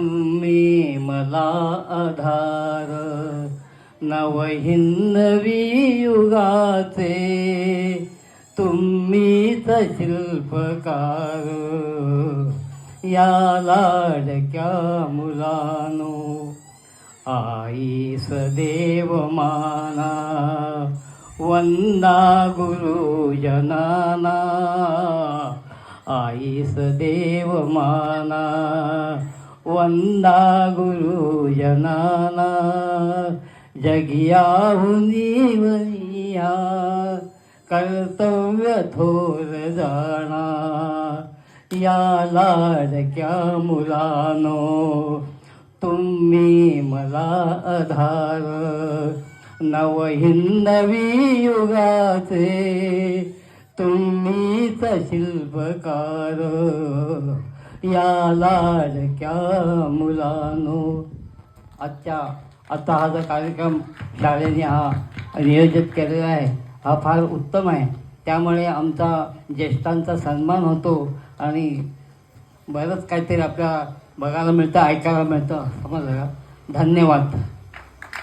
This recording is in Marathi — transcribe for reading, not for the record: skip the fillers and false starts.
तुम्ही मला आधार नवहिंदवी युगाचे, तुम्हीच शिल्पकार या लाडक्या मुलानो. आईस देव माना वंदा गुरुजनाना, आईस देव माना वंदा गुरुजनाना. जगियाहुनी वनिया कर्तव्य थोर जाणा, या लाडक्या मुलानो. तुम्ही मला आधार नवहिंदवी युगाचे, तुम्हीच शिल्पकार या लाडक्या मुलानो. आता हा जो कार्यक्रम शाळेने नियोजित केलेला आहे हा फार उत्तम आहे. त्यामुळे आमचा ज्येष्ठांचा सन्मान होतो आणि बरंच काहीतरी आपल्याला बघायला मिळतं, ऐकायला मिळतं. समजलं का? धन्यवाद.